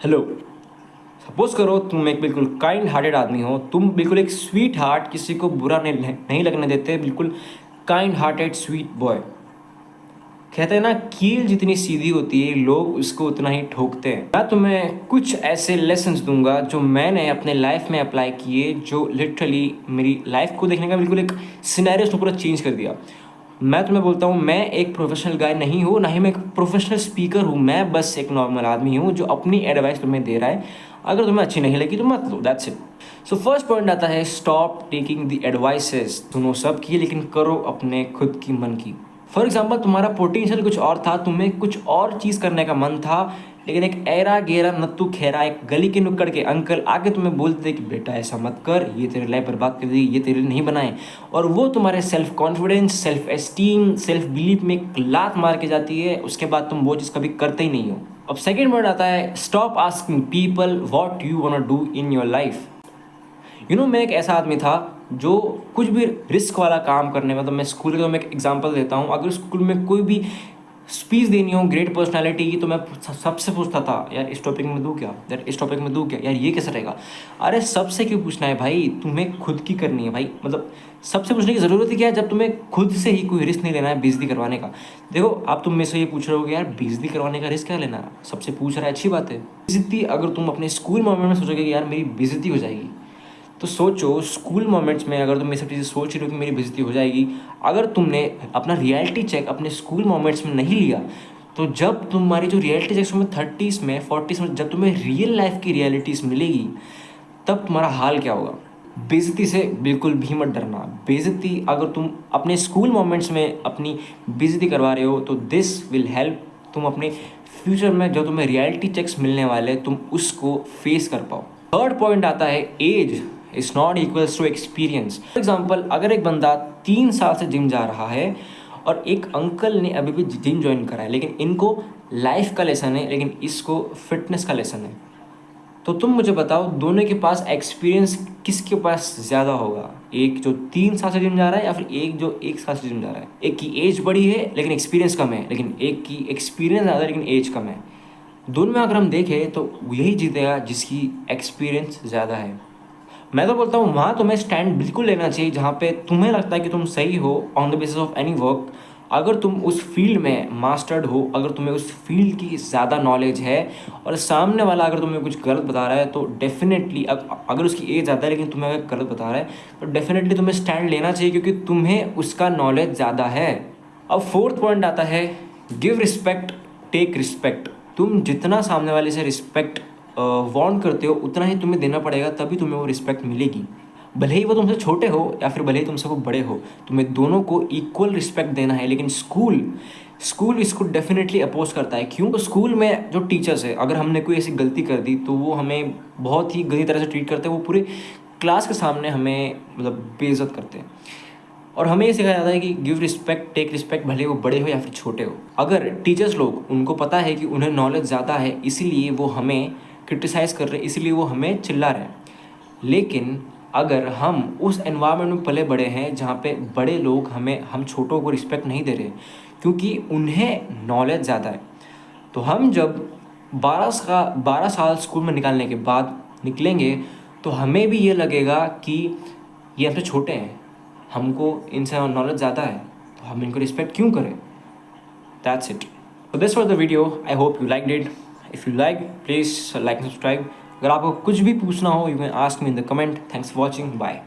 Hello. Suppose करो तुम एक बिल्कुल काइंड हार्टेड आदमी हो, तुम बिल्कुल एक स्वीट हार्ट, किसी को बुरा नहीं लगने देते, बिल्कुल काइंड हार्टेड स्वीट बॉय। कहते हैं ना, कील जितनी सीधी होती है लोग उसको उतना ही ठोकते हैं। मैं तुम्हें कुछ ऐसे लेसन्स दूंगा जो मैंने अपने लाइफ में अप्लाई किए, जो लिटरली मेरी लाइफ को देखने का बिल्कुल एक सिनेरियो उसने पूरा चेंज कर दिया। मैं तुम्हें बोलता हूँ, मैं एक प्रोफेशनल गाय नहीं हूँ, ना ही मैं एक प्रोफेशनल स्पीकर हूँ। मैं बस एक नॉर्मल आदमी हूँ जो अपनी एडवाइस तुम्हें दे रहा है। अगर तुम्हें अच्छी नहीं लगी तो मत लो, that's it. So first point आता है, स्टॉप टेकिंग द एडवाइसेस। सुनो सब की, लेकिन करो अपने खुद की मन की। फॉर एग्जाम्पल, तुम्हारा पोटेंशियल कुछ और था, तुम्हें कुछ और चीज़ करने का मन था, लेकिन एक ऐरा गेरा नत्थु खेरा एक गली के नुक्कड़ के अंकल आके तुम्हें बोलते कि बेटा ऐसा मत कर, ये तेरे लाइफ बर्बाद कर देगी, ये तेरे लिए नहीं बनाए। और वो तुम्हारे self confidence, self esteem, self belief में एक लात मार के जाती है। उसके बाद तुम वो चीज़ कभी करते ही नहीं हो। अब सेकेंड वर्ड आता है, stop asking people what you want to do in your life. मैं एक ऐसा आदमी था जो कुछ भी रिस्क वाला काम करने में, तो मैं स्कूल का मैं एक एग्जांपल देता हूँ। अगर स्कूल में कोई भी स्पीच देनी हो ग्रेट पर्सनालिटी की, तो मैं सबसे पूछता था, यार इस टॉपिक में दूँ क्या, यार इस टॉपिक में दूँ क्या, यार ये कैसा रहेगा। अरे सबसे क्यों पूछना है भाई, तुम्हें खुद की करनी है भाई। मतलब सबसे पूछने की ज़रूरत ही क्या है जब तुम्हें खुद से ही कोई रिस्क नहीं लेना है बेइज्जती करवाने का। देखो, आप तुम में से ये पूछ रहे हो कि यार बेइज्जती करवाने का रिस्क क्या लेना है, सबसे पूछ रहा है, अच्छी बात है। बेइज्जती अगर तुम अपने स्कूल मोमेंट में सोचोगे कि यार मेरी बेइज्जती हो जाएगी, तो सोचो स्कूल मोमेंट्स में अगर तुम ये सब चीज़ें सोच रहे हो कि मेरी बेइज्जती हो जाएगी, अगर तुमने अपना रियलिटी चेक अपने स्कूल मोमेंट्स में नहीं लिया, तो जब तुम्हारी जो रियलिटी चेक तुम्हें 30s में 40s में जब तुम्हें रियल लाइफ की रियलिटीज़ मिलेगी, तब तुम्हारा हाल क्या होगा। बेइज्जती से बिल्कुल भी मत डरना। बेइज्जती अगर तुम अपने स्कूल मोमेंट्स में अपनी बेइज्जती करवा रहे हो, तो दिस विल हेल्प तुम अपने फ्यूचर में जो तुम्हें रियलिटी चेक्स मिलने वाले, तुम उसको फेस कर पाओ। थर्ड पॉइंट आता है, age is not equals to experience. For example, अगर एक बंदा 3 साल से जिम जा रहा है और एक अंकल ने अभी भी जिम ज्वाइन करा है, लेकिन इनको लाइफ का लेसन है, लेकिन इसको फिटनेस का लेसन है, तो तुम मुझे बताओ दोनों के पास एक्सपीरियंस किसके पास ज़्यादा होगा। एक जो 3 साल से जिम जा रहा है, या फिर एक जो 1 साल से जिम जा रहा है। एक की एज बड़ी है लेकिन एक्सपीरियंस कम है, लेकिन एक की एक्सपीरियंस ज़्यादा है लेकिन एज कम है। दोनों में अगर हम देखें तो यही जीतेगा जिसकी एक्सपीरियंस ज़्यादा है। मैं तो बोलता हूँ वहाँ तुम्हें स्टैंड बिल्कुल लेना चाहिए जहाँ पे तुम्हें लगता है कि तुम सही हो on the basis of any work. अगर तुम उस फील्ड में मास्टर्ड हो, अगर तुम्हें उस फील्ड की ज़्यादा नॉलेज है, और सामने वाला अगर तुम्हें कुछ गलत बता रहा है, तो डेफिनेटली अगर उसकी एज ज़्यादा है लेकिन तुम्हें अगर गलत बता रहा है, तो डेफिनेटली तुम्हें स्टैंड लेना चाहिए, क्योंकि तुम्हें उसका नॉलेज ज़्यादा है। अब फोर्थ पॉइंट आता है, गिव रिस्पेक्ट टेक रिस्पेक्ट। तुम जितना सामने वाले से रिस्पेक्ट वांट करते हो, उतना ही तुम्हें देना पड़ेगा, तभी तुम्हें वो रिस्पेक्ट मिलेगी। भले ही वो तुमसे छोटे हो या फिर भले ही तुमसे वो बड़े हो, तुम्हें दोनों को इक्वल रिस्पेक्ट देना है। लेकिन स्कूल इसको डेफिनेटली अपोज करता है। क्यों? तो स्कूल में जो टीचर्स है, अगर हमने कोई ऐसी गलती कर दी तो वो हमें बहुत ही गंदी तरह से ट्रीट करते हैं। वो पूरे क्लास के सामने हमें मतलब बेइज्जत करते हैं। और हमें ये सिखाया जाता है कि गिव रिस्पेक्ट टेक रिस्पेक्ट, भले वो बड़े हो या फिर छोटे हो। अगर टीचर्स लोग, उनको पता है कि उन्हें नॉलेज ज़्यादा है, इसीलिए वो हमें क्रिटिसाइज़ कर रहे हैं, इसीलिए वो हमें चिल्ला रहे हैं। लेकिन अगर हम उस एनवायरनमेंट में पले बड़े हैं जहाँ पे बड़े लोग हम छोटों को रिस्पेक्ट नहीं दे रहे क्योंकि उन्हें नॉलेज ज़्यादा है, तो हम जब 12 साल स्कूल में निकालने के बाद निकलेंगे, तो हमें भी ये लगेगा कि ये हमसे छोटे हैं, हमको इनसे नॉलेज ज़्यादा है, तो हम इनको रिस्पेक्ट क्यों करें। That's it. So this was the video. I hope you liked it. If you like, please like and subscribe. अगर आपको कुछ भी पूछना हो, you can ask me in the comment. Thanks for watching. Bye.